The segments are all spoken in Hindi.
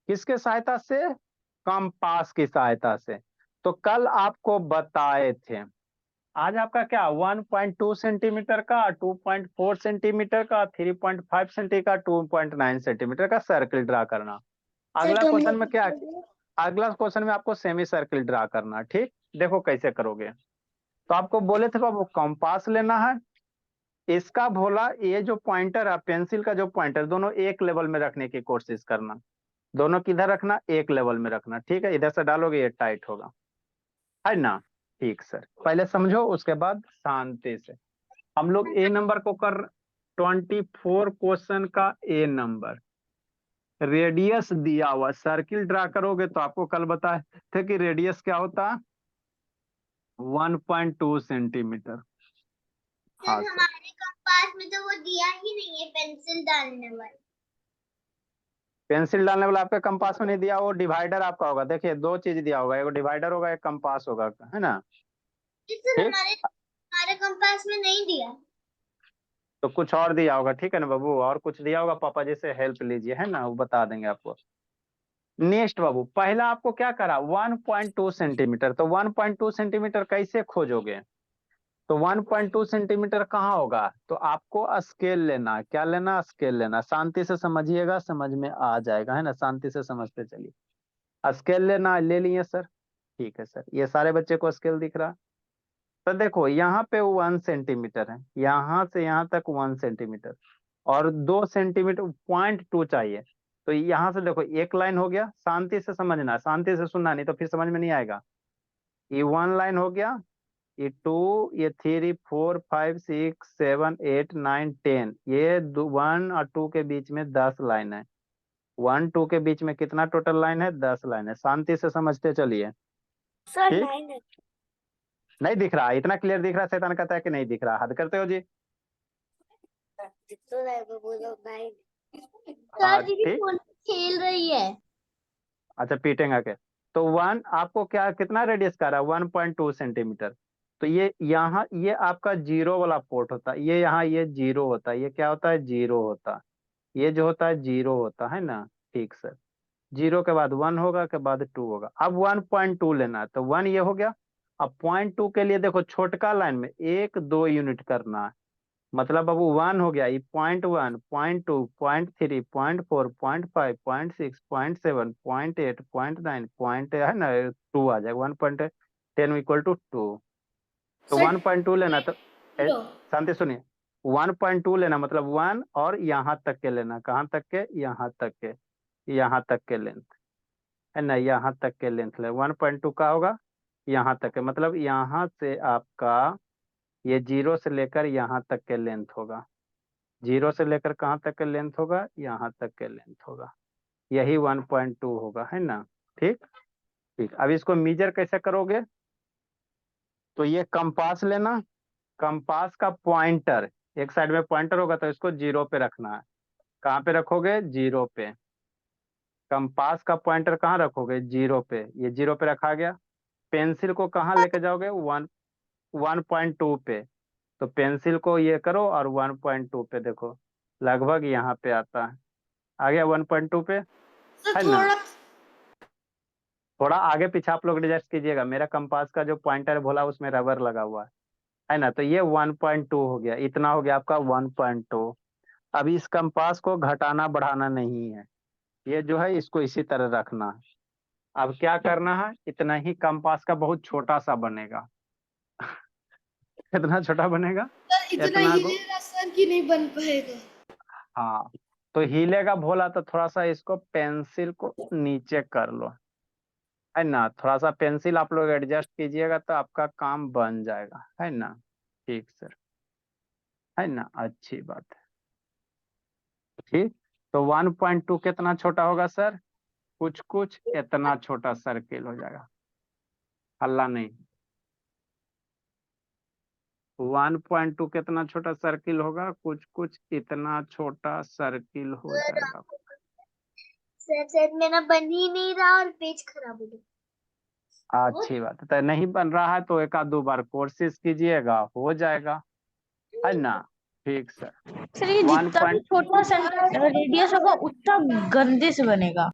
किसके सहायता से? कंपास की सहायता से। तो कल आपको बताए थे, आज आपका क्या 1.2 सेंटीमीटर का, 2.4 सेंटीमीटर का, 3.5 सेंटीमीटर का, 2.9 सेंटीमीटर का सर्किल ड्रा करना। अगला क्वेश्चन में क्या, अगला क्वेश्चन में आपको सेमी सर्किल ड्रा करना। ठीक, देखो कैसे करोगे। तो आपको बोले थे बाबू कंपास लेना है, इसका भोला ये जो पॉइंटर है, पेंसिल का जो पॉइंटर, दोनों एक लेवल में रखने की कोशिश करना। दोनों किधर रखना? एक लेवल में रखना। ठीक है, इधर से डालोगे ये टाइट होगा, है ना? ठीक सर, पहले समझो उसके बाद शांति से। हम लोग ए नंबर को कर 24 क्वेश्चन का ए नंबर, रेडियस दिया हुआ, सर्किल ड्रा करोगे तो आपको कल बताए थे कि रेडियस क्या होता है 1.2 सेंटीमीटर। हाँ सर, हमारे कंपास में तो वो दिया ही नहीं है पेंसिल डालने वाला। पेंसिल डालने वाला आपके कंपास में नहीं दिया, वो डिवाइडर आपका होगा। देखिए दो चीज दिया होगा, एक डिवाइडर होगा, एक कंपास होगा, है ना? ठीक, हमारे हमारे कंपास में नहीं दिया। तो कुछ और दिया होगा, ठीक है ना बाबू, और कुछ दिया होगा, पापा जी से हेल्प लीजिए, है ना, वो बता देंगे आपको। नेक्स्ट बाबू, पहला आपको क्या करा 1.2 सेंटीमीटर, तो 1.2 सेंटीमीटर कैसे खोजोगे? तो 1.2 सेंटीमीटर कहाँ होगा? तो आपको स्केल लेना, क्या लेना? स्केल लेना। शांति से समझिएगा, समझ में आ जाएगा, है ना, शांति से समझते चलिए। स्केल लेना, ले लिए सर? ठीक है सर, ये सारे बच्चे को स्केल दिख रहा। तो देखो यहाँ पे 1 सेंटीमीटर है, यहाँ से यहाँ तक 1 सेंटीमीटर, और 2 सेंटीमीटर 0.2 चाहिए। तो यहाँ से देखो एक लाइन हो गया, शांति से समझना, शांति से सुनना, नहीं तो फिर समझ में नहीं आएगा। ये 1 लाइन हो गया, ये 2, ये 3, 4, 5, 6, 7, 8, 9, 10, ये 1 और 2 के बीच में 10 लाइन है। 1 2 के बीच में कितना टोटल लाइन है? 10 लाइन है। शांति से समझते चलिए। सर ठीक, 9 है। नहीं दिख रहा? इतना क्लियर दिख रहा? शैतान कहता है कि नहीं दिख रहा, हद करते हो जी। सर दीदी ठीक, फोन खेल रही है। अच्छा पीटेंगा के। तो 1 आपको क्या, कितना रेडियस का रहा है? 1.2 सेंटीमीटर। तो ये यहाँ, ये आपका जीरो वाला पोर्ट होता है, ये यहाँ ये जीरो होता है, ये क्या होता है? जीरो होता है, ये जो होता है जीरो होता है ना। ठीक सर, जीरो के बाद 1 होगा, के बाद 2 होगा। अब 1.2 लेना है, तो 1 ये हो गया। अब 0.2 के लिए देखो छोटका लाइन में 1 2 यूनिट करना है, मतलब अब 1 हो गया, ये 0.1 0.2 0.3 0.4 0.5 0.6 0.7 0.8 0.9 पॉइंट, है ना, 2 आ जाएगा, 1.10 इक्वल टू 2। तो सर 1.2 लेना, तो जीरो। शांति सुनिए, 1.2 लेना मतलब 1 और यहाँ तक के लेना, कहाँ तक के? यहाँ तक के, यहाँ तक के लेंथ, है ना, यहाँ तक के लेंथ ले। 1.2 का होगा यहाँ तक के, मतलब यहाँ से आपका ये जीरो से लेकर यहाँ तक के लेंथ होगा, जीरो से लेकर कहाँ तक के लेंथ होगा? यहाँ तक के लेंथ होगा, यही 1.2 होगा, है ना? ठीक, ठीक, अब इसको मीजर कैसे करोगे? तो ये कंपास लेना, कंपास का पॉइंटर, एक साइड में पॉइंटर होगा, तो इसको जीरो पे रखना है। कहाँ पे रखोगे? जीरो पे। कंपास का पॉइंटर कहाँ रखोगे? जीरो पे, ये जीरो पे रखा गया। पेंसिल को कहाँ लेके जाओगे? 1.2 पे। तो पेंसिल को ये करो और 1.2 पे देखो, लगभग यहाँ पे आता है, आ गया 1.2 पे, सर है ना? थोड़ा। थोड़ा आगे पीछे आप लोग एडजस्ट कीजिएगा, मेरा कंपास का जो पॉइंटर बोला उसमें रबर लगा हुआ है ना? तो ये 1.2 हो गया, इतना हो गया आपका 1.2। अब इस कंपास को घटाना बढ़ाना नहीं है, ये जो है इसको इसी तरह रखना है। अब क्या करना है, इतना ही कंपास का बहुत छोटा सा बनेगा। कितना छोटा बनेगा? सर इतना इतना को, हिलेगा सर कि नहीं बन पाएगा। हाँ, तो हीलेगा भोला तो थोड़ा सा इसको पेंसिल को नीचे कर लो, है ना, थोड़ा सा पेंसिल आप लोग एडजस्ट कीजिएगा तो आपका काम बन जाएगा, है ना? ठीक सर, है ना, अच्छी बात है। ठीक, तो 1.2 कितना छोटा होगा सर? कुछ कुछ इतना छोटा सर्किल हो जाएगा, हल्ला नहीं। 1.2 कितना छोटा सर्किल होगा? कुछ कुछ इतना छोटा सर्किल हो जाएगा। सर सर मेरा बन ही नहीं रहा और पेज खराब हो अच्छी बात है, तो नहीं बन रहा है तो एक आध दो बार कोशिश कीजिएगा, हो जाएगा, है ना? ठीक सर, सर ये वन जितना भी पॉइंट छोटा सा रेडियस होगा उतना गंदे से बनेगा।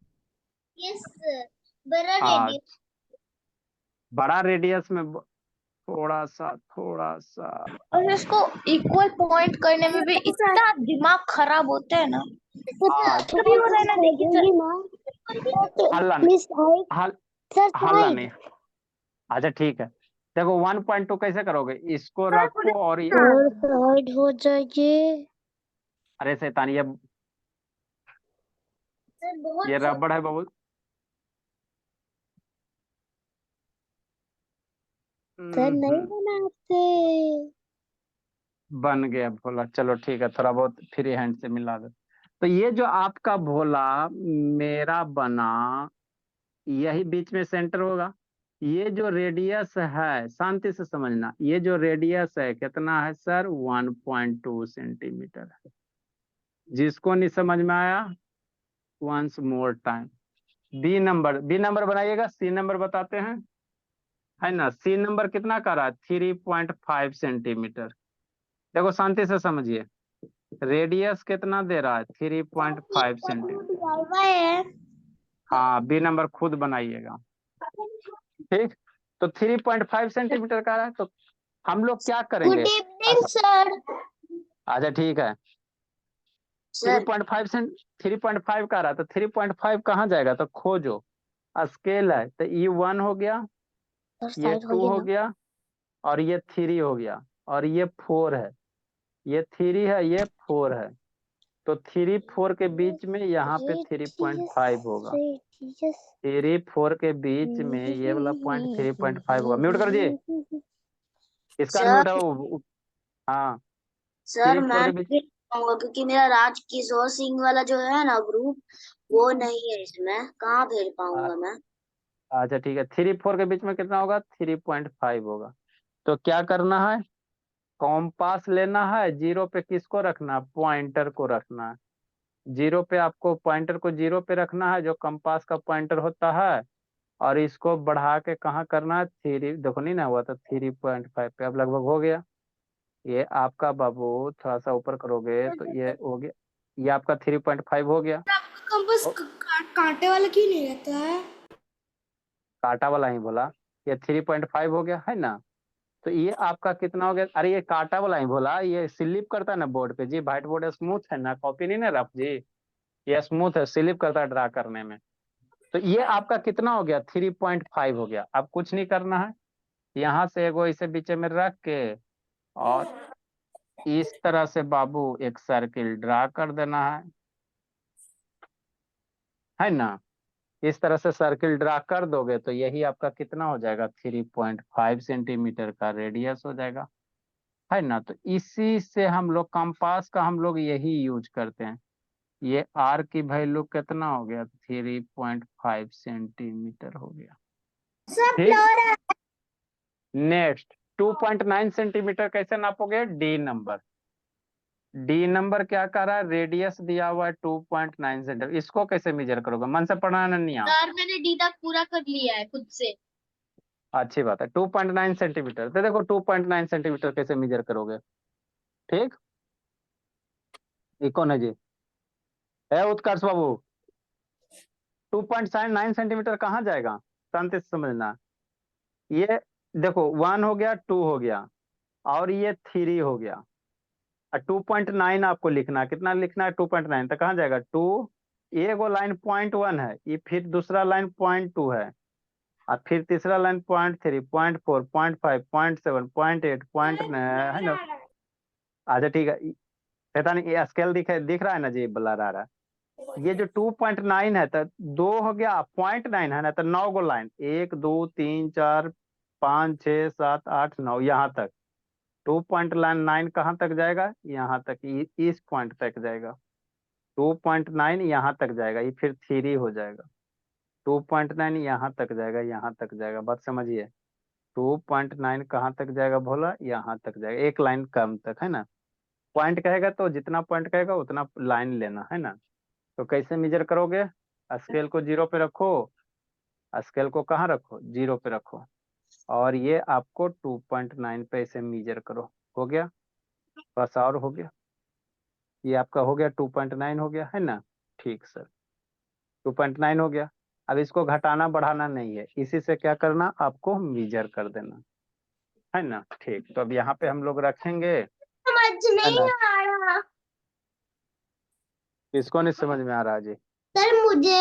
यस सर, बड़ा आ, रेडियस। बड़ा रेडियस में थोड़ा सा और इसको इक्वल पॉइंट करने में भी इतना दिमाग खराब होता है ना। कभी वो रहना देखिए सर। हल्ला नहीं, हल्ला नहीं। अच्छा ठीक है, देखो 1.2 कैसे करोगे, इसको रखो और और साइड हो जाइए अरे शैतान, सर, बहुत ये रबड़ है बाबू। सर नहीं बना आपसे। बन गया भोला, चलो ठीक है, थोड़ा बहुत फ्री हैंड से मिला दो। तो ये जो आपका भोला मेरा बना, यही बीच में सेंटर होगा। ये जो रेडियस है, शांति से समझना, ये जो रेडियस है कितना है सर, 1.2 सेंटीमीटर है। जिसको नहीं समझ में आया, once more time, B number बनाइएगा, सी नंबर बताते हैं, है ना। सी नंबर कितना कर रहा है, 3.5 सेंटीमीटर। देखो शांति से समझिए, रेडियस कितना दे रहा है, 3.5 सेंटीमीटर। है हाँ, बी नंबर खुद बनाइएगा, ठीक। तो 3.5 सेंटीमीटर का रहा है, तो हम लोग क्या करेंगे। Good evening sir. अच्छा ठीक है, 3.5 3.5 का रहा, तो 3.5 कहाँ जाएगा, तो खोजो। स्केल है, तो ये 1 हो गया, ये साइड 2 होइए हो ना। गया, और ये 3 हो गया, और ये 4 है। ये 3 है, ये 4 है। तो 3 4 के बीच में यहाँ पे 3.5 होगा। 3 4 के बीच में ये वाला पॉइंट 3.5 होगा। म्यूट कर दिए, इसका सर म्यूट है। हाँ, सर 3 4 मैं के बीच। नहीं पाऊंगा क्योंकि मेरा राज किशोर सिंह वाला जो है ना ग्रुप, वो नहीं है इसमें, कहाँ भेज आ- पाऊंगा मैं। अच्छा ठीक है, 3 4 के बीच में कितना होगा, 3.5 होगा। तो क्या करना है, कॉम्पास लेना है, जीरो पे किसको रखना है, पॉइंटर को रखना है। जीरो पे आपको पॉइंटर को जीरो पे रखना है, जो कंपास का पॉइंटर होता है। और इसको बढ़ा के कहाँ करना है, थ्री, देखो नहीं ना हुआ, तो 3.5 पे अब लगभग हो गया। ये आपका बाबू थोड़ा सा ऊपर करोगे तो ये हो गया, ये आपका 3.5 हो गया। कंपास ओ, कांटे वाला क्यों नहीं रहता है? काटा वाला ही बोला, ये 3.5 हो गया है ना। तो ये आपका कितना हो गया, अरे ये काटा वाला ही बोला, ये स्लिप करता है ना बोर्ड पे जी, व्हाइट बोर्ड स्मूथ है ना, कॉपी नहीं ना रफ जी, ये स्मूथ है, स्लिप करता है ड्रा करने में। तो ये आपका कितना हो गया, 3.5 हो गया। अब कुछ नहीं करना है, यहाँ से एगो इसे बीच में रख के, और इस तरह से बाबू एक सर्किल ड्रा कर देना है ना। इस तरह से सर्किल ड्रा कर दोगे तो यही आपका कितना हो जाएगा, 3.5 सेंटीमीटर का रेडियस हो जाएगा, है ना। तो इसी से हम लोग कंपास का हम लोग यही यूज करते हैं। ये आर की वैल्यू कितना हो गया, 3.5 सेंटीमीटर हो गया, सब ठीक। फ्लोर है। नेक्स्ट 2.9 सेंटीमीटर कैसे नापोगे, डी नंबर। डी नंबर क्या कर रहा है, रेडियस दिया हुआ है 2.9 सेंटीमीटर, इसको कैसे मेजर करोगे, मन से पढ़ाना नहीं आप। सर मैंने डी तक पूरा कर लिया है खुद से। अच्छी बात है, 2.9 सेंटीमीटर, तो देखो 2.9 सेंटीमीटर कैसे मेजर करोगे, ठीक। ये कौन है जी, है उत्कर्ष बाबू। 2.9 सेंटीमीटर कहाँ जाएगा, शांति से समझना। ये देखो 1 हो गया, 2 हो गया, और ये 3 हो गया। और 2.9 आपको लिखना है, कितना लिखना है, 2.9, तो कहाँ जाएगा, 2। ये वो लाइन 0.1 है, ये फिर दूसरा लाइन 0.2 है, और फिर तीसरा लाइन 0.3, 0.4, 0.5, 0.7, 0.8, पॉइंट है ना। अच्छा ठीक है, पता नहीं ये स्केल दिख रहा है ना जी, ब्लर आ रहा है। ये जो 2.9 है, तो 2 हो गया, 0.9 है ना, तो 9 गो लाइन, 1 2 3 4 5 6 7 8 9, यहाँ तक। 2.9 कहाँ तक जाएगा, यहाँ तक, इस पॉइंट तक जाएगा। 2.9 यहाँ तक जाएगा, ये फिर 3 हो जाएगा। 2.9 यहाँ तक जाएगा, यहाँ तक जाएगा, बात समझिए। 2.9 कहाँ तक जाएगा भोला, यहाँ तक जाएगा, एक लाइन कम तक, है ना। पॉइंट कहेगा तो जितना पॉइंट कहेगा उतना लाइन लेना, है ना। तो कैसे मेजर करोगे, स्केल को जीरो पे रखो, स्केल को कहाँ रखो, जीरो पे रखो, और ये आपको 2.9 पे ऐसे मेजर करो। हो गया, बस, और हो गया, ये आपका हो गया 2.9 हो गया, है ना। ठीक सर, 2.9 हो गया। अब इसको घटाना बढ़ाना नहीं है, इसी से क्या करना, आपको मीजर कर देना है ना। ठीक, तो अब यहाँ पे हम लोग रखेंगे, समझ है ना। नहीं आ रहा इसको नहीं समझ में आ रहा जी। सर मुझे।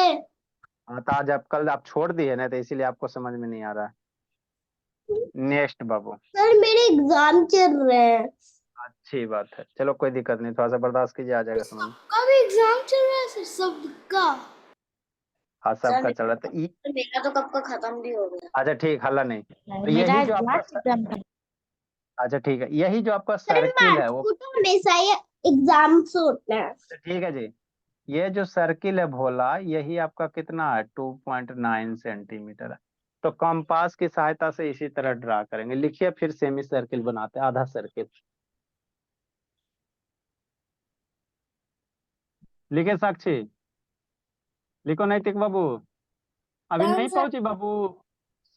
हाँ, तो आज आप कल आप छोड़ दिए ना, तो इसीलिए आपको समझ में नहीं आ रहा है। नेक्स्ट बाबू। सर मेरे एग्जाम चल रहे हैं। अच्छी बात है, चलो कोई दिक्कत नहीं, थोड़ा सा बर्दाश्त कीजिए, आ जाएगा समझ में। सबका भी एग्जाम चल रहा है सर, सबका। हाँ, सबका चल रहा था। मेरा तो कब का खत्म भी हो गया। अच्छा ठीक, हल्ला नहीं। तो मेरा यही जो आपका लास्ट एग्जाम था। अच्छा ठीक है, यही जो आपका सर सर्किल है मैथ्स वो, को तो हमेशा ही एग्जाम से होता है। ठीक है जी। ये जो सर्किल है भोला, यही आपका कितना है, 2.9 सेंटीमीटर है। तो कंपास की सहायता से इसी तरह ड्रा करेंगे। लिखिए, फिर सेमी सर्किल बनाते हैं, आधा सर्किल। लिखे साक्षी, लिखो नैतिक बाबू। अभी नहीं पहुंची बाबू,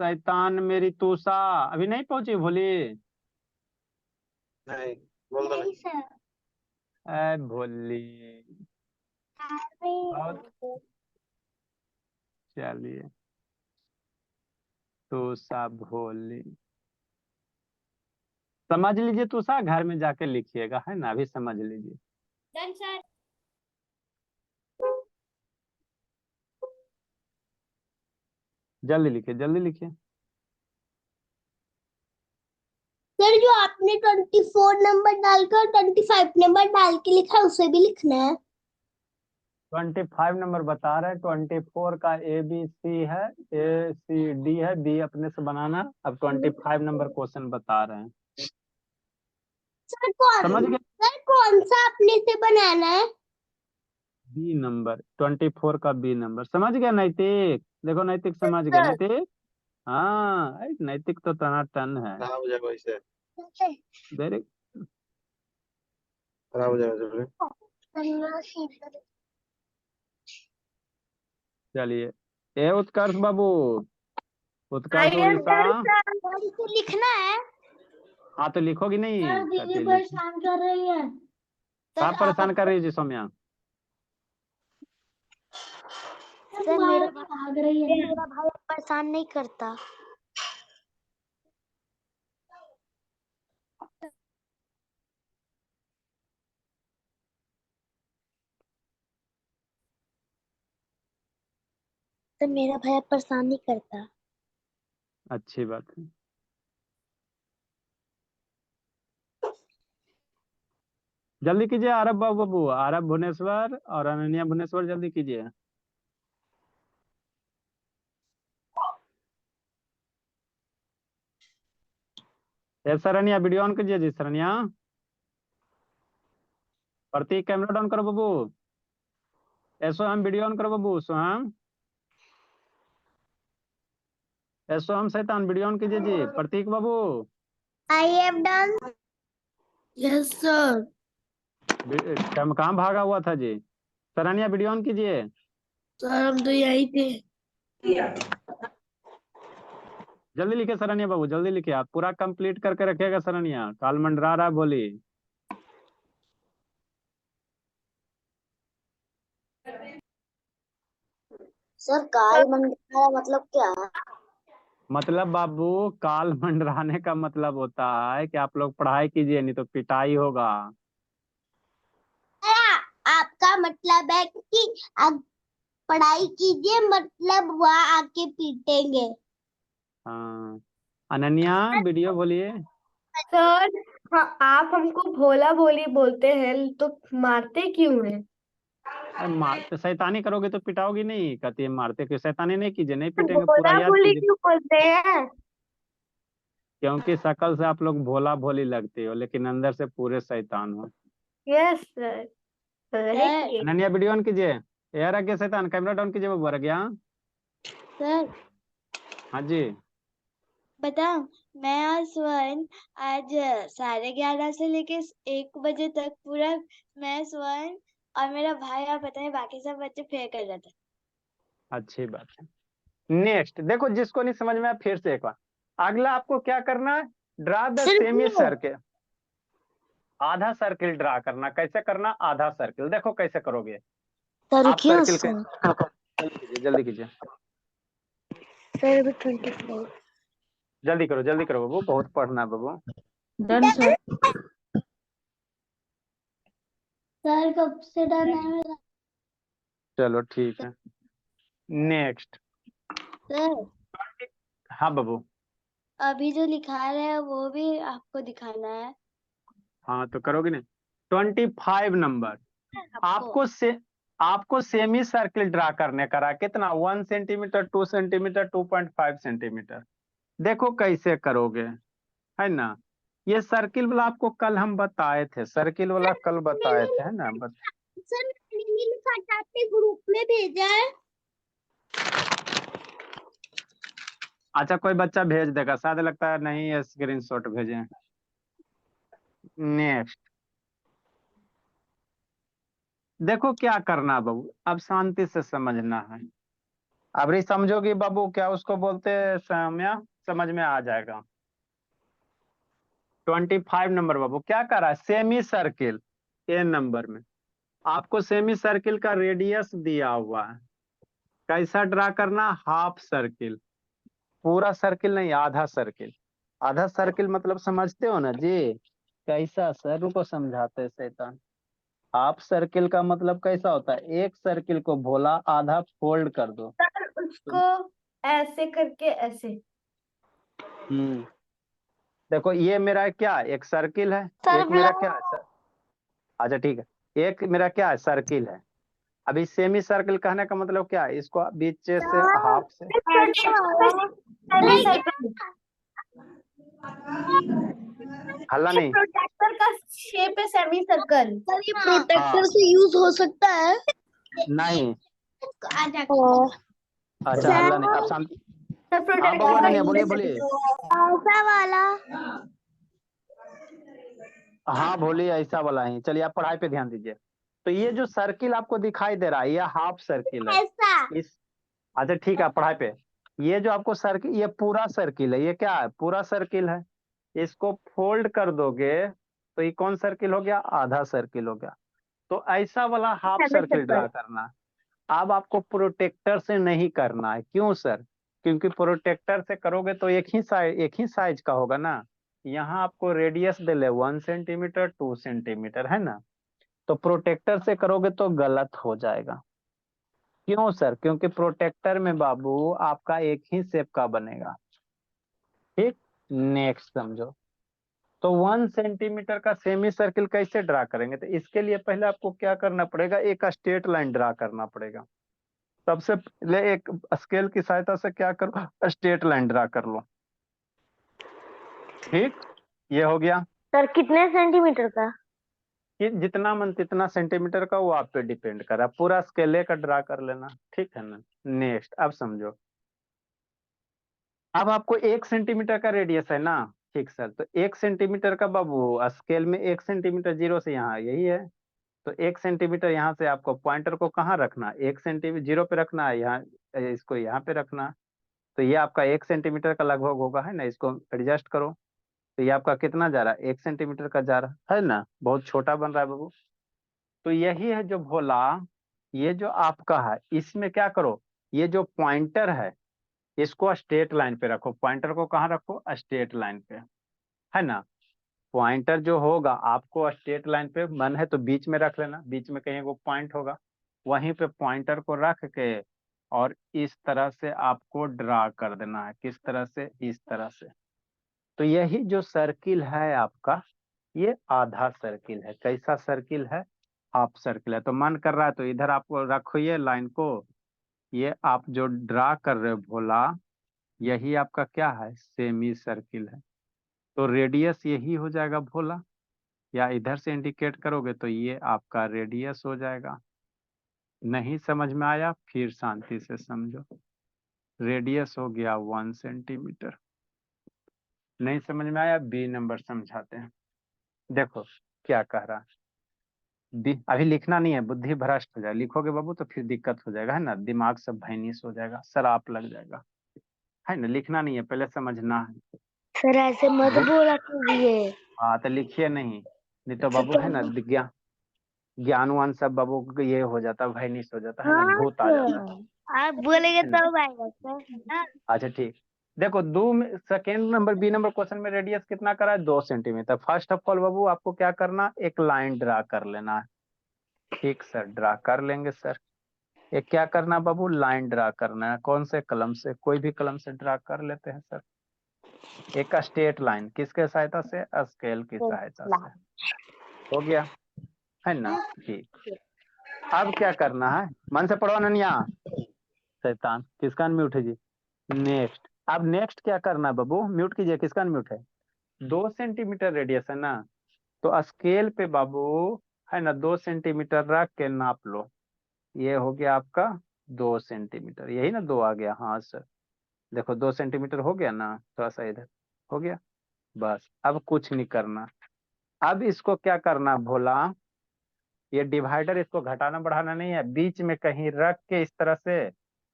शैतान मेरी तूसा, अभी नहीं पहुंची भोली। नहीं, बोल दो। नहीं सर। ऐ भोली, बहुत, चलिए, तूसा भोली समझ लीजिए, तूसा घर में जाके लिखिएगा, है ना, अभी समझ लीजिए। Done sir. जल्दी लिखिए, जल्दी लिखिए। सर जो आपने 24 नंबर डालकर 25 नंबर डाल के लिखा है उसे भी लिखना है। 25 नंबर बता रहे हैं, 24 का ABC है, ACD है, B अपने से बनाना। अब 25 नंबर क्वेश्चन बता रहे हैं, समझ गए। सर कौन सा अपने से बनाना है। B नंबर, 24 का B नंबर, समझ गया नैतिक। देखो नैतिक समझ गया, सर नैतिक। हाँ, अरे नैतिक तो टनाटन है। खराब हो जाएगा इससे, वेरी, खराब हो जाएगा जल्दी। चलिए, ए उत्कर्ष बाबू, उत्कर्ष उड़ीसा। इसे लिखना है। हाँ, तो लिखोगी नहीं, सर दीदी कहती है लिख। परेशान कर रही है। कहाँ सर आप परेशान कर रही है जी सौम्या। सर मेरा भाग रही है। मेरा भाई परेशान नहीं करता। सर मेरा भाई परेशान नहीं करता। अच्छी बात है। जल्दी कीजिए, आरब बाबू बाबू, आरब भुवनेश्वर और अनन्या भुवनेश्वर, जल्दी कीजिए। ए शरण्या, वीडियो ऑन कीजिए जी शरण्या। प्रतीक, कैमरा डाउन करो बाबू। ऐसो हम वीडियो ऑन करो बाबू, सोहम। ऐसो हम शैतान, वीडियो ऑन कीजिए जी, प्रतीक बाबू। I have done. Yes sir. कहाँ भागा हुआ था जी। शरण्या, वीडियो ऑन कीजिए। सर हम तो यही थे। जल्दी लिखे शरण्या बाबू, जल्दी लिखे, आप पूरा कंप्लीट करके रखिएगा शरण्या, काल मंडरा रहा बोली। सर काल मंडला मतलब क्या है। मतलब बाबू, काल मंडराने का मतलब होता है कि आप लोग पढ़ाई कीजिए, नहीं तो पिटाई होगा। आपका मतलब है कि आप पढ़ाई कीजिए, मतलब वहाँ आके पीटेंगे। हाँ, अनन्या वीडियो बोलिए। सर हाँ, आप हमको भोला भोली बोलते हैं तो मारते क्यों हैं? अरे मारते, शैतानी करोगे तो पिटाओगी नहीं, कहती है मारते क्यों, शैतानी नहीं कीजिए, नहीं पीटेंगे, पूरा भोला याद भोली कीजिए। क्यों बोलते हैं? क्योंकि शकल से आप लोग भोला भोली लगते हो, लेकिन अंदर से पूरे शैतान हो। Yes sir. Sir Ananya video on कीजिए। यार आज्ञा शैतान, कैमरा डाउन कीजिए बाबू, आज्ञा। सर हाँ जी। बताओ, मैं और स्वर्ण आज 11:30 से लेके 1 बजे तक पूरा, मैं स्वर्ण और मेरा भाई और पता है बाकी सब बच्चे फेयर कर रहे थे। अच्छी बात है। नेक्स्ट देखो, जिसको नहीं समझ में आया फिर से एक बार। अगला आपको क्या करना है, ड्रा द सेमी सर्किल। आधा सर्किल ड्रा करना, कैसे करना, आधा सर्किल देखो कैसे करोगे। सर आप रुकिए सर्किल के, जल्दी कीजिए, जल्दी कीजिए। सर अभी 24। जल्दी करो बाबू, बहुत पढ़ना है बाबू। Done sir. सर कब से डन है? चलो ठीक है, नेक्स्ट। सर हाँ बाबू। अभी जो लिखा रहे हैं वो भी आपको दिखाना है हाँ तो करोगे नहीं। 25 नंबर आपको। आपको सेमी सर्किल ड्रा करने का रहा, कितना 1 सेंटीमीटर, 2 सेंटीमीटर, 2.5 सेंटीमीटर। देखो कैसे करोगे, है ना। ये सर्किल वाला आपको कल हम बताए थे, सर्किल वाला कल बताए थे, है ना। सर मैंने लिखा आपने ग्रुप में भेजा है। अच्छा कोई बच्चा भेज देगा, शायद लगता है नहीं स्क्रीनशॉट भेजे। नेक्स्ट देखो क्या करना बाबू, अब शांति से समझना है। अब रही समझोगी बाबू क्या उसको बोलते हैं साम्या, समझ में आ जाएगा। 25 नंबर बाबू क्या कर रहा है, सेमी सर्किल। ए नंबर में आपको सेमी सर्किल का रेडियस दिया हुआ है, कैसा ड्रा करना, हाफ सर्किल। पूरा सर्किल नहीं, आधा सर्किल। आधा सर्किल मतलब समझते हो ना जी, कैसा सर को समझाते हैं शैतान। हाफ सर्किल का मतलब कैसा होता है, एक सर्किल को भोला आधा फोल्ड कर दो। सर उसको ऐसे करके ऐसे। देखो ये मेरा क्या एक सर्किल है, एक मेरा क्या है अच्छा ठीक है, एक मेरा क्या है सर्किल है। अभी सेमी सर्किल कहने का मतलब क्या है, इसको बीच से हाफ से सेमी सर्कल। हल्ला नहीं। प्रोटेक्टर का शेप है सेमी सर्कल। सर ये प्रोटेक्टर से यूज हो सकता है? नहीं अच्छा सर हल्ला नहीं, अब शांति। सर हाँ प्रोटेक्टर बबुआ का नहीं बोलिए यूज बोलिए। ऐसा वाला। हाँ बोलिए ऐसा वाला ही, चलिए आप पढ़ाई पे ध्यान दीजिए। तो ये जो सर्किल आपको दिखाई दे रहा है ये हाफ सर्किल है। ऐसा इस अच्छा ठीक है पढ़ाई पे। ये जो आपको सर्किल, ये पूरा सर्किल है, ये क्या है पूरा सर्किल है। इसको फोल्ड कर दोगे तो ये कौन सर्किल हो गया, आधा सर्किल हो गया। तो ऐसा वाला half semi circle draw circle. करना। अब आपको प्रोटेक्टर से नहीं करना है, क्यों सर, क्योंकि प्रोटेक्टर से करोगे तो एक ही साइज का होगा ना। यहाँ आपको रेडियस दे ले 1 सेंटीमीटर 2 सेंटीमीटर, है ना। तो प्रोटेक्टर से करोगे तो गलत हो जाएगा। क्यों सर, क्योंकि प्रोटेक्टर में बाबू आपका एक ही शेप का बनेगा। ठीक, नेक्स्ट समझो। तो 1 सेंटीमीटर का सेमी सर्किल कैसे ड्रा करेंगे, तो इसके लिए पहले आपको क्या करना पड़ेगा, एक स्ट्रेट लाइन ड्रा करना पड़ेगा। सबसे पहले एक स्केल की सहायता से क्या करो, स्ट्रेट लाइन ड्रा कर लो। ठीक, ये हो गया। सर कितने सेंटीमीटर का? कि जितना मन तितना सेंटीमीटर का वो आप पे डिपेंड कर रहा है, पूरा स्केल का ड्रा कर लेना, ठीक है ना। नेक्स्ट अब समझो। अब आपको 1 सेंटीमीटर का रेडियस है ना, ठीक सर। तो 1 सेंटीमीटर का बाबू स्केल में 1 सेंटीमीटर जीरो से यहाँ यही है। तो 1 सेंटीमीटर यहाँ से आपको पॉइंटर को कहाँ रखना, 1 सेंटीमीटर जीरो पे रखना है, यहाँ इसको यहाँ पे रखना। तो ये आपका 1 सेंटीमीटर का लगभग होगा, है ना। इसको एडजस्ट करो। तो ये आपका कितना जा रहा है, 1 सेंटीमीटर का जा रहा है ना, बहुत छोटा बन रहा है बाबू। तो यही है जो भोला, ये जो आपका है इसमें क्या करो, ये जो पॉइंटर है इसको स्ट्रेट लाइन पे रखो। पॉइंटर को कहाँ रखो, स्ट्रेट लाइन पे, है ना। पॉइंटर जो होगा आपको स्ट्रेट लाइन पे मन है तो बीच में रख लेना, बीच में कहीं वो पॉइंट होगा, वहीं पे पॉइंटर को रख के और इस तरह से आपको ड्रा कर देना है। किस तरह से, इस तरह से। तो यही जो सर्किल है आपका, ये आधा सर्किल है। कैसा सर्किल है, हाफ सर्किल है। तो मन कर रहा है तो इधर आपको रखो ये लाइन को, ये आप जो ड्रा कर रहे हो भोला, यही आपका क्या है, सेमी सर्किल है। तो रेडियस यही हो जाएगा भोला, या इधर से इंडिकेट करोगे तो ये आपका रेडियस हो जाएगा। नहीं समझ में आया फिर शांति से समझो। रेडियस हो गया 1 सेंटीमीटर। नहीं समझ में आया, बी नंबर समझाते हैं। देखो क्या कह रहा है, अभी लिखना नहीं है, बुद्धि भ्रष्ट हो जाए, लिखोगे बाबू तो फिर दिक्कत हो जाएगा, है ना। दिमाग सब भैनिस हो जाएगा, शराब लग जाएगा, है ना। लिखना नहीं है, पहले समझना है। सर ऐसे मत बोला कीजिए। हाँ तो लिखिए नहीं तो बाबू है ना ज्ञान ज्ञानवान सब बाबू को ये हो जाता, भैनिस हो जाता है ना, हाँ भूत आ जाता है। आप बोलेंगे है ना? तब आएगा सर। अच्छा ठीक, देखो दो में second number B number question में रेडियस कितना करा है, 2 सेंटीमीटर। फर्स्ट ऑफ ऑल बाबू आपको क्या करना, एक लाइन ड्रा कर लेना है। ठीक सर, ड्रा कर लेंगे सर। एक क्या करना बाबू, लाइन ड्रा करना है। कौन से कलम से, कोई भी कलम से ड्रा कर लेते हैं सर। एक स्ट्रेट लाइन किसके सहायता से, स्केल की सहायता से। हो गया, है ना? ठीक, अब क्या करना है, मन से पढ़ो अनन्या। शैतान, किसका अनम्यूट है जी? नेक्स्ट। अब नेक्स्ट क्या करना है बाबू, म्यूट कीजिए, किसका अनम्यूट है? 2 सेंटीमीटर रेडियस है ना, तो स्केल पे बाबू, है ना, 2 सेंटीमीटर रख के नाप लो। ये हो गया आपका 2 सेंटीमीटर, यही ना, 2 आ गया, हाँ सर। देखो 2 सेंटीमीटर हो गया ना, थोड़ा सा इधर हो गया। बस अब कुछ नहीं करना। अब इसको क्या करना भोला, ये डिवाइडर इसको घटाना बढ़ाना नहीं है, बीच में कहीं रख के इस तरह से,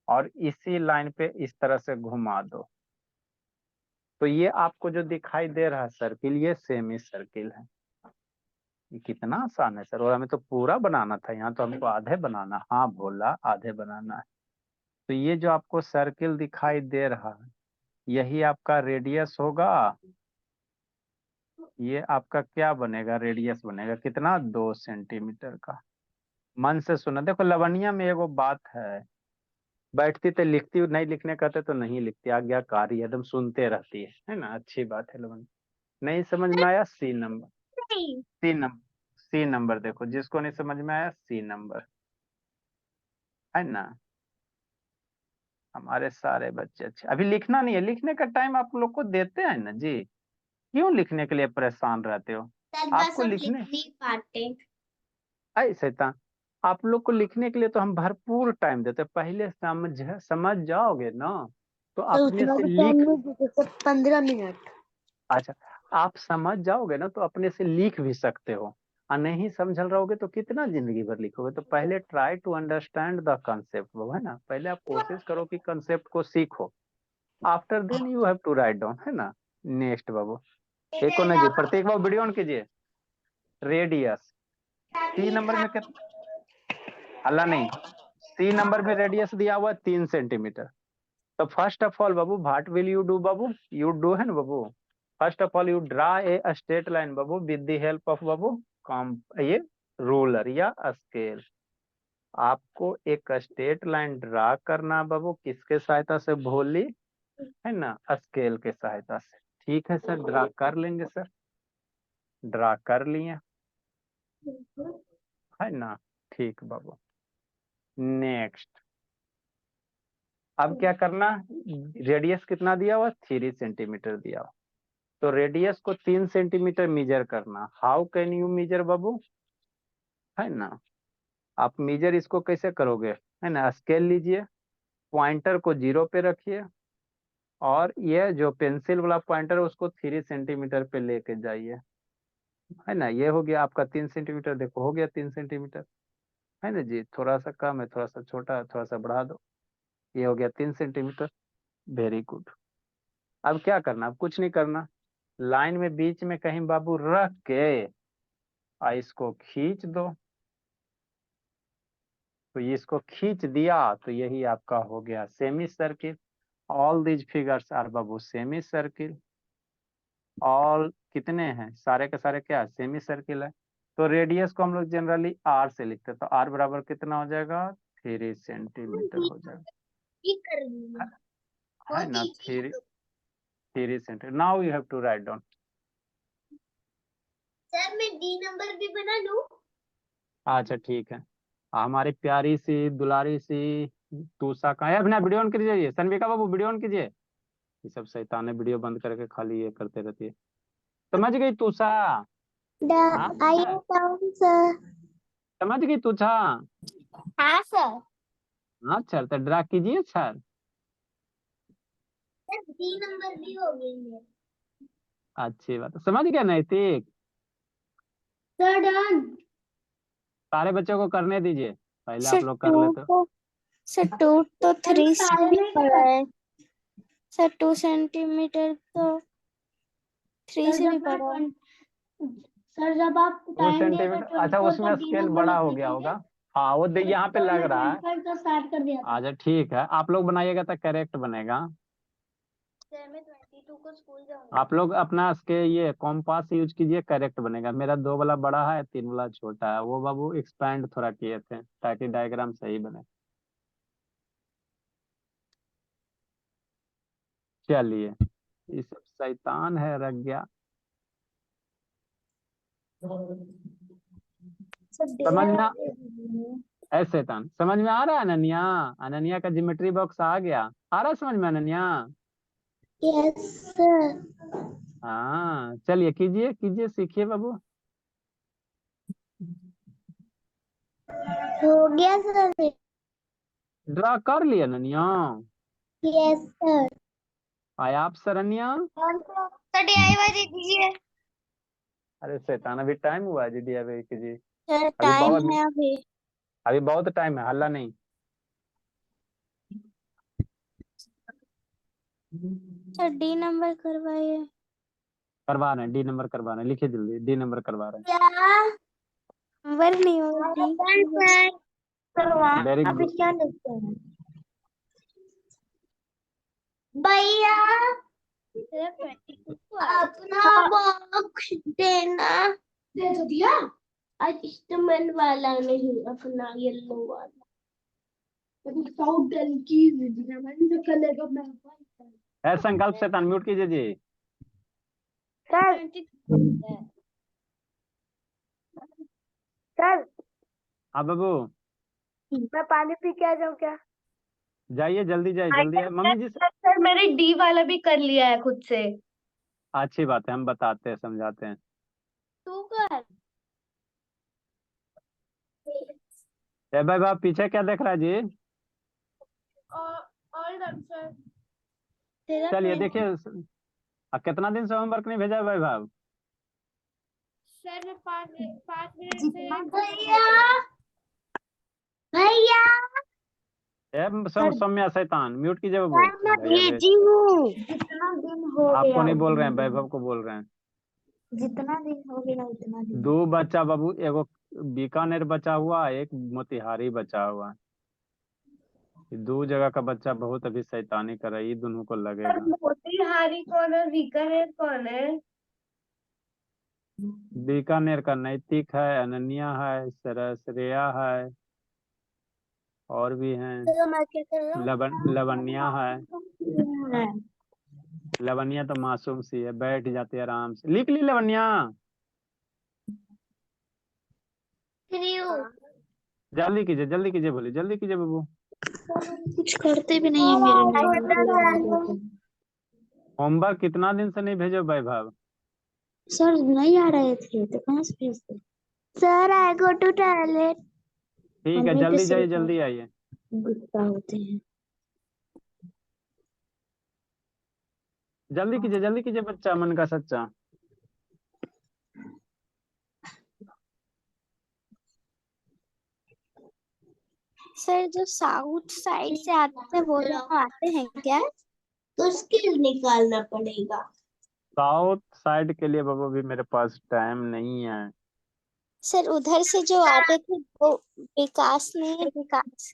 और इसी लाइन पे इस तरह से घुमा दो। तो ये आपको जो दिखाई दे रहा है सर्किल, ये सेमी सर्किल है। ये कितना आसान है सर, और हमें तो पूरा बनाना था, यहाँ तो हमको आधे बनाना। हाँ भोला, आधे बनाना है। तो ये जो आपको सर्किल दिखाई दे रहा है, यही आपका रेडियस होगा। ये आपका क्या बनेगा, रेडियस बनेगा कितना, 2 सेंटीमीटर का। मन से सुना, देखो लवनिया में एगो बात है, बैठती तो लिखती, नहीं लिखने कहते तो नहीं लिखती, आज्ञाकारी है, एकदम सुनते रहती है ना। अच्छी बात है लवनिया। नहीं समझ में आया, C number. C number, C number देखो, जिसको नहीं समझ में आया सी नंबर, है ना। हमारे सारे बच्चे अच्छे। अभी लिखना नहीं है, लिखने का टाइम आप लोग को देते हैं ना जी, क्यों लिखने के लिए परेशान रहते हो? आपको लिखने, ऐसे था, आप लोग को लिखने के लिए तो हम भरपूर टाइम देते हैं। पहले समझ जाओगे ना, तो अपने से लिख, 15 मिनट। अच्छा, आप समझ जाओगे ना तो अपने से लिख भी सकते हो। और नहीं समझल रहोगे तो कितना जिंदगी भर लिखोगे। तो पहले try to understand the concept, वो है ना, पहले आप कोशिश करो कि कंसेप्ट को सीखो। After then you have to write down, है ना। नेक्स्ट बाबू, एक और ना जी, प्रत्येक बाबू वीडियो ऑन कीजिए। रेडियस, सी नंबर में कितना, हल्ला नहीं, सी नंबर में रेडियस दिया हुआ 3 सेंटीमीटर। तो फर्स्ट ऑफ ऑल बाबू, व्हाट विल यू डू बाबू, यू डू, है ना बाबू, first of all you draw a straight line बाबू विद द हेल्प ऑफ बाबू कॉम, ये रूलर या स्केल। आपको एक स्ट्रेट लाइन ड्रा करना बाबू, किसके सहायता से, भोली, है ना, स्केल के सहायता से। ठीक है सर, ड्रा कर लेंगे सर, ड्रा कर लिए, है ना। ठीक बाबू, नेक्स्ट। अब क्या करना, रेडियस कितना दिया हुआ, 3 सेंटीमीटर दिया हुआ। तो रेडियस को 3 सेंटीमीटर मीजर करना। हाउ कैन यू मीजर बाबू, है ना। आप मीजर इसको कैसे करोगे, है ना, स्केल लीजिए, पॉइंटर को 0 पे रखिए, और ये जो पेंसिल वाला पॉइंटर है उसको 3 सेंटीमीटर पे लेके जाइए, है ना। ये हो गया आपका 3 सेंटीमीटर, देखो हो गया 3 सेंटीमीटर, है ना जी। थोड़ा सा कम है, थोड़ा सा छोटा है, थोड़ा सा बढ़ा दो। ये हो गया 3 सेंटीमीटर, वेरी गुड। अब क्या करना, अब कुछ नहीं करना, लाइन में बीच में कहीं बाबू रख के और इसको खींच दो। तो ये इसको खींच दिया तो यही आपका हो गया semi circle. All these figures are बाबू सेमी सर्किल। ऑल कितने हैं, सारे के सारे क्या सेमी सर्किल है। तो रेडियस को हम लोग जनरली आर से लिखते हैं, तो आर बराबर कितना हो जाएगा, 3 सेंटीमीटर हो जाएगा, है ना। 3 centimetre. Now you have to write down. Sir मैं डी नंबर भी बना लूं? अच्छा ठीक है, हमारी प्यारी सी दुलारी सी तूषा का है। अपना वीडियो ऑन कीजिए, सनविका बाबू वीडियो ऑन कीजिए। ये सब शैताने वीडियो बंद करके खाली ये करते रहती है। समझ गई तूषा? हाँ आइए डाउन सर। समझ गई तूषा? हाँ सर। हाँ सर, तो ड्रा कीजिए सर। सर डी नंबर भी हो गई है। अच्छी बात, समझ गया नैतिक? Sir done. सारे बच्चों को करने दीजिए, पहले आप सर लोग कर टू लेते हो। तो सर 2 तो 3 से भी बड़ा है। सर 2 सेंटीमीटर तो 3 से भी बड़ा है। सर जब आप टू टाइम दिएगा सेंटीमीटर, अच्छा 24 उसमें तक डी स्केल नंबर बड़ा हो गया लिखेंगे। होगा। हाँ वो यहाँ पे लग रहा है। का स्टार्ट कर दिया अच्छा ठीक है, आप लोग बनाइएगा तो करेक्ट बनेगा। सर मैं 22 को स्कूल जाऊंगा। आप लोग अपना इसके ये कॉम्पास यूज कीजिए, करेक्ट बनेगा। मेरा 2 वाला बड़ा है, 3 वाला छोटा है। वो बाबू एक्सपैंड थोड़ा किए थे ताकि डायग्राम सही बने। चलिए, ये सब शैतान है, रख गया। समझ में ऐ शैतान, समझ में आ रहा है अनन्या? अनन्या का ज्योमेट्री बॉक्स आ गया, आ रहा है समझ में अनन्या? Yes sir. हाँ चलिए, कीजिए कीजिए, सीखिए बाबू। हो गया सर। ड्रा कर लिया अनन्या? Yes sir. आया आप शरण्या? सर DIY दे दीजिए। अरे शैतान, अभी टाइम हुआ है जी DIY कीजिए। सर अभी टाइम बहुत है अभी। अभी बहुत टाइम है, हल्ला नहीं। सर डी नंबर करवाइए। करवा रहे हैं, डी नंबर करवा रहे हैं, लिखिए जल्दी, डी नंबर करवा रहे क्या नंबर नहीं होगा डी सर करवा हैं। वेरी अभी गुड। क्या लिखते हैं भैया? सर 22 को अपना बॉक्स देना। दे तो दिया। आज इंस्ट्रूमेंट वाला नहीं, अपना येलो वाला। साउथ डल की वीडियो करेगा मैं। है संकल्प शैतान, म्यूट कीजिए जी। सर सर हाँ बाबू, मैं पानी पी के आ जाऊँ क्या? जाइए जल्दी, जाइए जल्दी है मम्मी जी से। सर मैंने डी वाला भी कर लिया है खुद से। अच्छी बात है, हम बताते हैं, समझाते हैं। तू कर। ए भाई बाप, पीछे क्या देख रहा है जी? All done sir. तेरा चलिए 20 देखिए, कितना दिन से होमवर्क नहीं भेजा है भाई बाब? सर मैं 5 मिनट से भैया भैया ए सौम्या शैतान, म्यूट कीजिए बाबू। सर मैं भैया भेज, भेजी हूँ। जितना दिन हो आपको गया नहीं बोल रहे हैं, उतना वैभव को बोल रहे हैं। जितना दिन हो गया उतना दिन। 2 बच्चा बाबू, एगो बीकानेर बचा हुआ है, एक मोतिहारी बचा हुआ है। ये 2 जगह का बच्चा बहुत अभी शैतानी कर रहा है, ये दोनों को लगेगा। मोतिहारी कौन है, बीकानेर कौन है? बीकानेर का नैतिक है, अनन्या है, श्रेया है, और भी हैं। तो मैं क्या कर रहा लवन्या है। हूँ? लवन्या तो मासूम सी है, बैठ जाती है आराम से। लिख ली लवन्या? जल्दी कीजिए, बोली जल्दी कीजिए बाबू। कुछ करते भी नहीं है मेरे लिए। होमवर्क कितना दिन से नहीं भेजो वैभव? सर नहीं आ रहे थे तो कहाँ से भेजते? Sir I go to toilet. ठीक है, जल्दी जाइए, जल्दी आइए। गुस्सा होते हैं। जल्दी कीजिए बच्चा, मन का सच्चा। सर जो साउथ साइड से आते हैं वो लोग आते हैं क्या? तो स्किल निकालना पड़ेगा। साउथ साइड के लिए बाबू भी मेरे पास टाइम नहीं है। सर उधर से जो आते थे वो विकास नहीं, विकास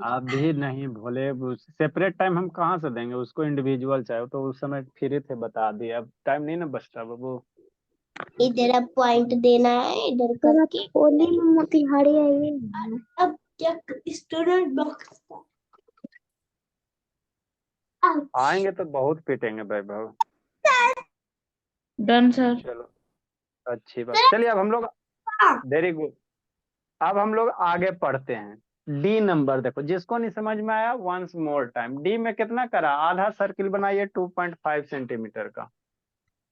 अभी नहीं भोले, सेपरेट टाइम हम कहाँ से देंगे उसको? इंडिविजुअल चाहे तो उस समय फ्री थे, बता दिए। अब टाइम नहीं ना बचता बाबू। इधर अब पॉइंट देना है इधर करके। होली में मोतिहारी आई है। अब क्या स्टूडेंट बॉक्स आएंगे तो बहुत पीटेंगे वैभव। Done sir. चलो अच्छी बात, चलिए अब हम लोग, वेरी गुड, अब हम लोग आगे पढ़ते हैं। डी नंबर देखो, जिसको नहीं समझ में आया वंस मोर टाइम। डी में कितना करा? आधा सर्किल बनाइए 2.5 सेंटीमीटर का।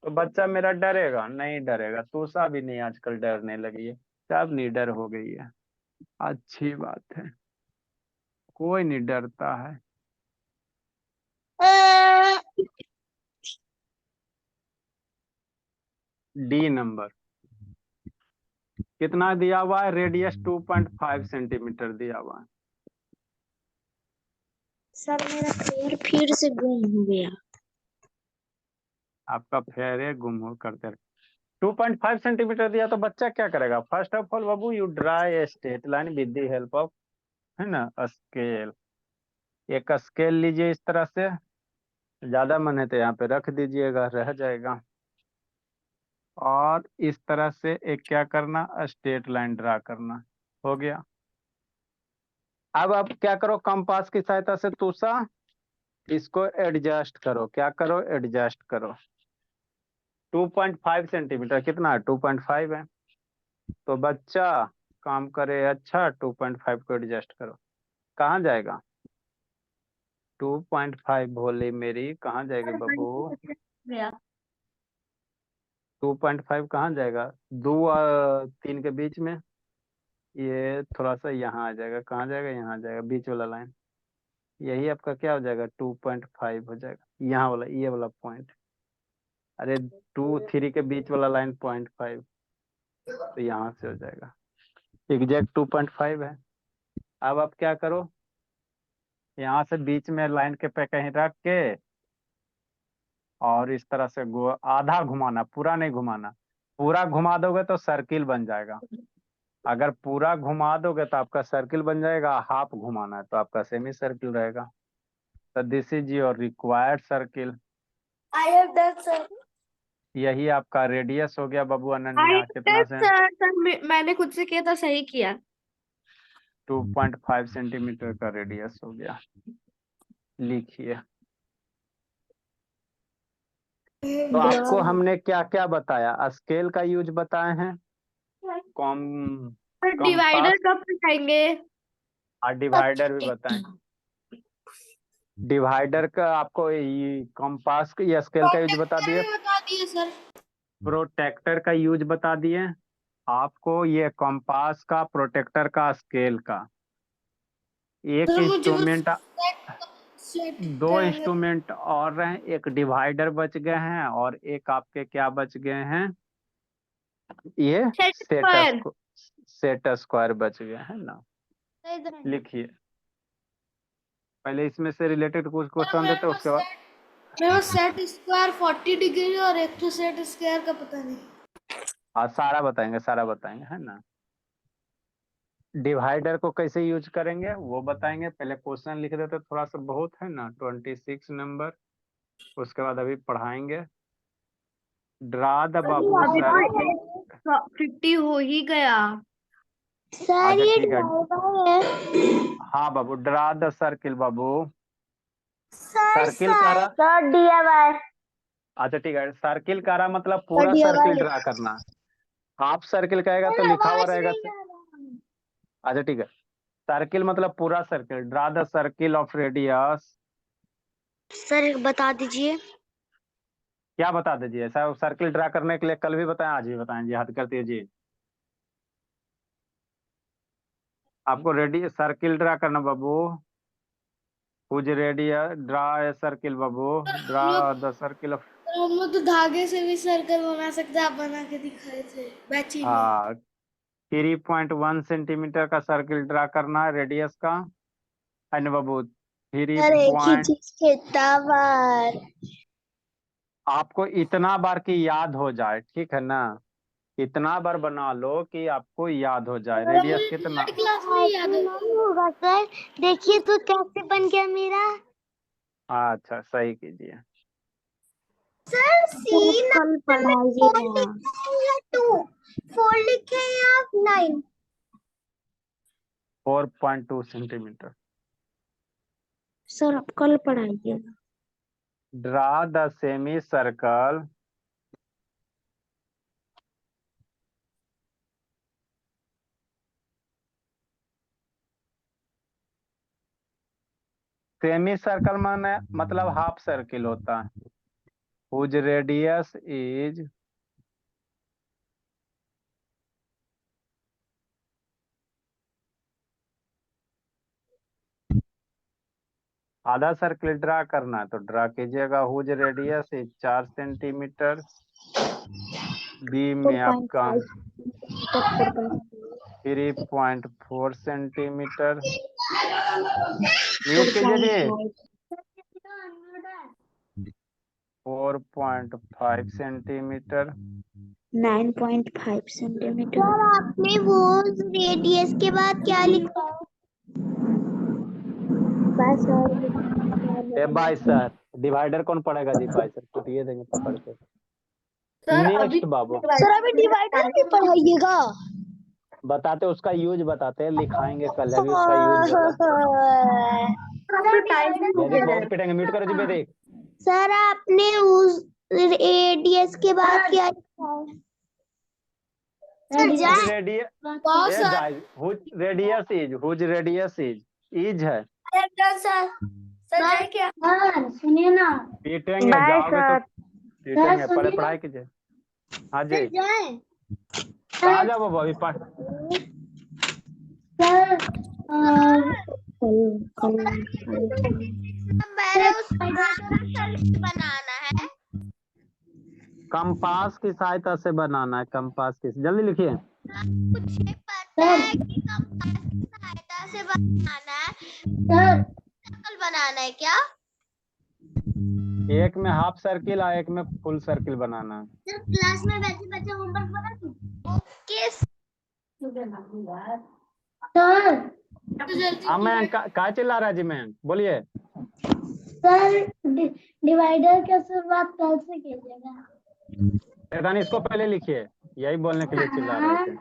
तो बच्चा मेरा डरेगा? नहीं डरेगा। तूषा भी नहीं आजकल डरने लगी है, सब निडर हो गई है। अच्छी बात है, कोई नहीं डरता है। डी नंबर कितना दिया हुआ है? रेडियस 2.5 सेंटीमीटर दिया हुआ है। सर मेरा पेड़ फिर से गुम हो गया। आपका फेरे गुम हो करते रहे। 2.5 सेंटीमीटर दिया तो बच्चा क्या करेगा? First of all Babu you draw a straight line with the help of, है ना, स्केल। एक स्केल लीजिए इस तरह से, ज्यादा मन है तो यहाँ पे रख दीजिएगा, रह जाएगा। और इस तरह से एक क्या करना, स्ट्रेट लाइन ड्रा करना। हो गया। अब आप क्या करो, कंपास की सहायता से तुषा इसको एडजस्ट करो। क्या करो? एडजस्ट करो। 2.5 सेंटीमीटर कितना है? 2.5 है। तो बच्चा काम करे, अच्छा 2.5 को एडजस्ट करो। कहाँ जाएगा 2.5? भोले मेरी कहाँ जाएगी बाबू? 2.5 कहाँ जाएगा? 2 और 3 के बीच में। ये थोड़ा सा यहाँ आ जाएगा। कहाँ जाएगा? यहाँ आ जाएगा, बीच वाला लाइन। यही आपका क्या हो जाएगा? 2.5 हो जाएगा। यहाँ वाला, ये वाला पॉइंट। अरे 2-3 के बीच वाला लाइन 0.5, तो यहाँ से हो जाएगा। एग्जैक्ट 2.5 है। अब आप क्या करो, यहाँ से बीच में लाइन के पे कहीं रख के और इस तरह से आधा घुमाना, पूरा नहीं घुमाना। पूरा घुमा दोगे तो सर्किल बन जाएगा। अगर पूरा घुमा दोगे तो आपका सर्किल बन जाएगा। हाफ घुमाना है तो आपका सेमी सर्किल रहेगा। तो this is your required circle. I have done sir. यही आपका रेडियस हो गया बाबू I अनन्या। have कितना done से? sir. मैंने खुद से किया था, सही किया। 2.5 सेंटीमीटर का रेडियस हो गया। लिखिए। तो आपको हमने क्या क्या बताया? स्केल का यूज बताए हैं, कॉम डिवाइडर कंपास कब बताएंगे? और डिवाइडर भी बताएं। डिवाइडर का आपको ये कंपास का, ये स्केल का यूज बता दिए। बता दिए सर। प्रोटेक्टर का यूज बता दिए आपको, ये कंपास का, प्रोटेक्टर का, स्केल का। एक इंस्ट्रूमेंट, दो इंस्ट्रूमेंट और रहे, एक डिवाइडर बच गए हैं और एक आपके क्या बच गए हैं, ये सेट स्क्वायर बच गए हैं ना। लिखिए। पहले इसमें से रिलेटेड कुछ क्वेश्चन देते हैं, उसके बाद मेरे पास सेट स्क्वायर 40 डिग्री और एक तो सेट स्क्वायर का पता नहीं। हाँ सारा बताएंगे, सारा बताएंगे, है ना। डिवाइडर को कैसे यूज करेंगे वो बताएंगे। पहले क्वेश्चन लिख देते, थोड़ा सा बहुत है ना, 26 नंबर। उसके बाद अभी पढ़ाएंगे। Draw the Babu circle. 50 हो ही गया। अच्छा ठीक है। हाँ बाबू, ड्रा द सर्किल बाबू। सर्किल का अच्छा ठीक है। सर्किल का मतलब पूरा सर्किल ड्रा करना। हाफ सर्किल कहेगा तो लिखा हुआ रहेगा। अच्छा ठीक है। सर्किल मतलब पूरा circle. Draw the circle of radius. Sir बता दीजिए। क्या बता दीजिए? सर सर्किल ड्रा करने के लिए कल भी बताएं, आज भी बताएं जी, हाथ करती है जी। आपको रेडियस सर्किल ड्रा करना बाबू। Whose radius, draw a circle बाबू। ड्रा द सर्किल ऑफ, हम लोग तो धागे से भी सर्कल बना सकते हैं, आप बना के दिखाए थे बैची में। 3.1 सेंटीमीटर का सर्किल ड्रा करना है रेडियस का, है ना बाबू। 3 आपको इतना बार की याद हो जाए, ठीक है ना। इतना बार बना लो कि आपको याद हो जाए। रेडियस कितना? क्लास में याद होगा सर। देखिए तो कैसे बन गया मेरा। अच्छा सही कीजिए। सर सी कल पढ़ाइए। 4 लिखे हैं आप 9। 4.2 सेंटीमीटर। सर आप कल पढ़ाइए। Draw the semi circle semi circle माने मतलब हाफ सर्किल होता है। हुज रेडियस इज आधा सर्किल ड्रा करना है तो ड्रा कीजिएगा। Whose radius is 4 centimetre. B में आपका 3.4 सेंटीमीटर। म्यूट कीजिए जी। 4.5 सेंटीमीटर। 9.5 सेंटीमीटर। सर आपने वो रेडियस के बाद क्या लिखा? बस ए बाई सर, डिवाइडर कौन पढ़ेगा जी? बाई सर कुटिए देंगे पकड़ के। सर अभी नेक्स्ट बाबू सर अभी डिवाइडर भी पढ़ाइएगा। बताते, उसका यूज बताते हैं, लिखाएंगे कल, अभी उसका यूज बताते। आपका टाइम भी हो वेदिक गया बहुत पिटेंगे, म्यूट करो जी वेदिक। सर आपने उस रेडियस के बाद क्या लिखा है? सर जाए radius is, whose radius is है। सर जाए क्या? सर सुनिए ना। पीटेंगे, बाय जाओगे तो सर। पीटेंगे, सर पहले सुनिए पढ़ाई कीजिए। हाँ जी, सर जाए। कहाँ जाओ बाबू अभी पढ़। सर मेरे उस बनाना है। कंपास की सहायता से बनाना है, कंपास की, जल्दी लिखिए। मुझे पता है कि कंपास की सहायता से बनाना है। सर सर्कल बनाना है क्या? एक में हाफ सर्किल और एक में फुल सर्किल बनाना है। सर क्लास में बैठे बच्चे होमवर्क बना दूं? Okay sir. हाँ मैं का चिल्ला रहा है जी? मैं बोलिए। सर डिवाइडर की शुरुआत कल से कीजिएगा। एदान इसको पहले लिखिए, यही बोलने के लिए चिल्ला रहे थे।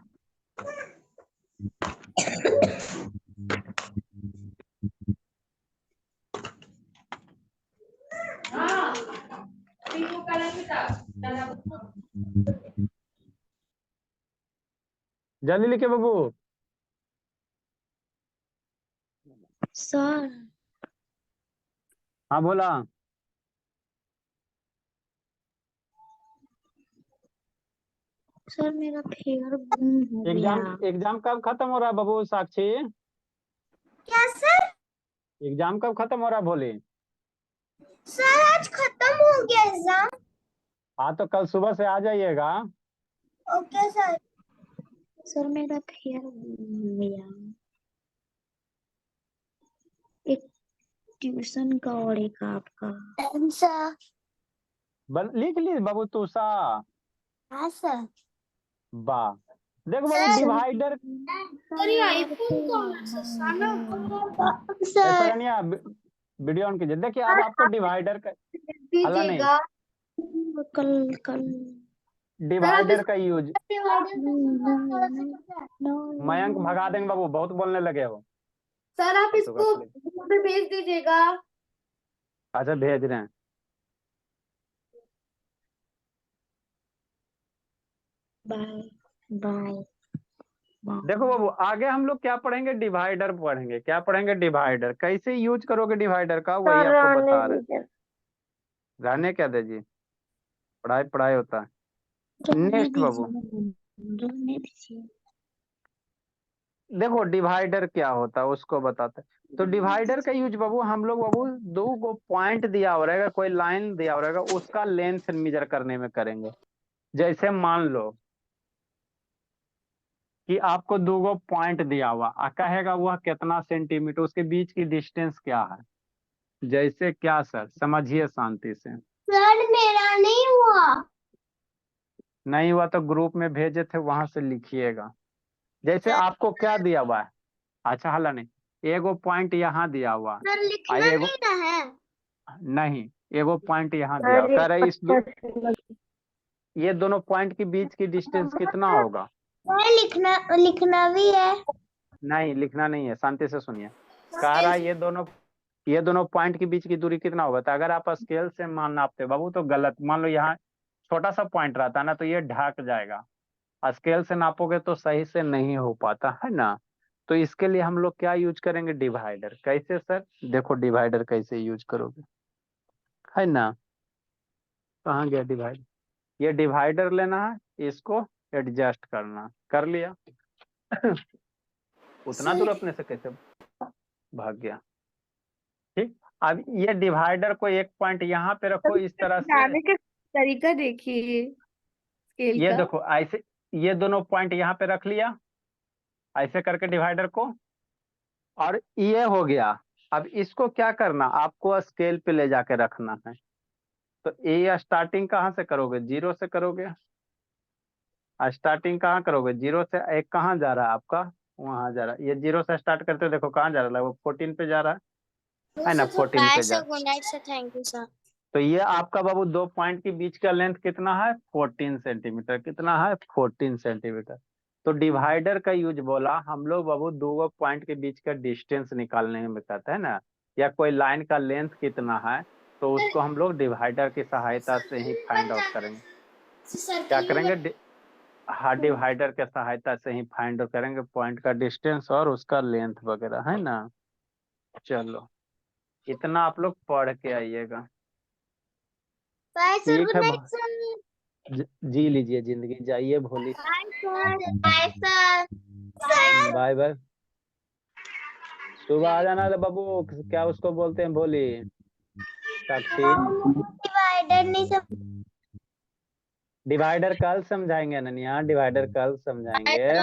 जल्दी लिखिए बाबू। सर हाँ बोला। सर मेरा फेयर गुम हो गया। एग्जाम कब खत्म हो रहा है बाबू साक्षी? क्या सर? एग्जाम कब खत्म हो रहा है भोली? सर आज खत्म हो गया एग्जाम। हाँ तो कल सुबह से आ जाइएगा। Okay sir. सर मेरा फेयर गुम हो गया। एक ट्यूशन का और एक आपका। सर लिख ली बाबू तुषा। हाँ सर। वाह, देखो बाबू डिवाइडर। सर ये आईफोन कौन सा साना? सर सरनिया वीडियो ऑन कीजिए। देखिए अब आपको डिवाइडर का, अल्लाह नहीं, दीजिएगा। कल कल डिवाइडर का यूज। नो मयंक भगा देंगे बाबू, बहुत बोलने लगे हो। सर आप इसको ग्रुप पे भेज दीजिएगा। अच्छा भेज रहे हैं। Bye bye. देखो बाबू आगे हम लोग क्या पढ़ेंगे? डिवाइडर पढ़ेंगे। क्या पढ़ेंगे? डिवाइडर। कैसे यूज करोगे डिवाइडर का, वही आपको बता रहे हैं। रहने क्या दे जी, पढ़ाई पढ़ाई होता है। नेक्स्ट बाबू देखो डिवाइडर क्या होता है उसको बताते हैं। तो डिवाइडर का यूज बाबू, हम लोग बाबू दो को पॉइंट दिया हो रहेगा, कोई लाइन दिया हो रहेगा, उसका लेंथ मेजर करने में करेंगे। जैसे मान लो कि आपको दो गो पॉइंट दिया हुआ, कहेगा वह कितना सेंटीमीटर, उसके बीच की डिस्टेंस क्या है। जैसे क्या सर, समझिए शांति से। सर मेरा नहीं हुआ। नहीं हुआ तो ग्रुप में भेजे थे, वहां से लिखिएगा। जैसे आपको क्या दिया हुआ है? अच्छा हला नहीं, एगो पॉइंट यहाँ दिया हुआ है, सर लिखना एगो नहीं ना है। नहीं, एगो पॉइंट यहाँ दिया हुआ, कह रहे ये दोनों पॉइंट के बीच की डिस्टेंस कितना होगा? सर लिखना लिखना भी है। नहीं लिखना नहीं है, शांति से सुनिए। कह रहा है ये दोनों पॉइंट के बीच की दूरी कितना होगा। तो अगर आप स्केल से मान नापते बाबू तो गलत। मान लो यहाँ छोटा सा पॉइंट रहता है ना, तो ये ढक जाएगा। स्केल से नापोगे तो सही से नहीं हो पाता है ना। तो इसके लिए हम लोग क्या यूज करेंगे? डिवाइडर। कैसे सर? देखो डिवाइडर कैसे यूज करोगे, है ना। कहाँ गया डिवाइडर? ये डिवाइडर लेना है, इसको एडजस्ट करना, कर लिया। उतना दूर अपने से कैसे भाग गया? ठीक। अब ये डिवाइडर को एक पॉइंट यहाँ पे रखो इस तरह से। बनाने का तरीका देखिए स्केल ये का। देखो ऐसे, ये दोनों पॉइंट यहाँ पे रख लिया ऐसे करके डिवाइडर को, और ये हो गया। अब इसको क्या करना, आपको स्केल पे ले जाके रखना है। तो ये स्टार्टिंग कहाँ से करोगे? जीरो से करोगे। स्टार्टिंग कहाँ करोगे, 0 से 1 कहाँ जा रहा है आपका, वहां जा रहा है। ये 0 से स्टार्ट करते हो, देखो कहाँ जा रहा है, लगभग 14 पे जा रहा है ना, 14 पे जा। Thank you sir. तो ये आपका बाबू 2 पॉइंट के बीच का लेंथ कितना है, 14 सेंटीमीटर। कितना है, 14 सेंटीमीटर। तो डिवाइडर का यूज बोला हम लोग बाबू, दो पॉइंट के बीच का डिस्टेंस निकालने में कहता है ना, या कोई लाइन का लेंथ कितना है, तो उसको हम लोग डिवाइडर की सहायता से ही फाइंड आउट करेंगे। क्या करेंगे, हाँ, डिवाइडर के सहायता से ही फाइंड आउट करेंगे पॉइंट का डिस्टेंस और उसका लेंथ वगैरह, है ना। चलो, इतना आप लोग पढ़ के आइएगा। ठीक है, जी लीजिए, जिंदगी जाइए भोली। Bye bye. सुबह आ जाना बाबू, क्या उसको बोलते हैं, भोली, साक्षी। डिवाइडर नहीं सब। डिवाइडर कल समझाएंगे ननिया, डिवाइडर कल समझाएंगे।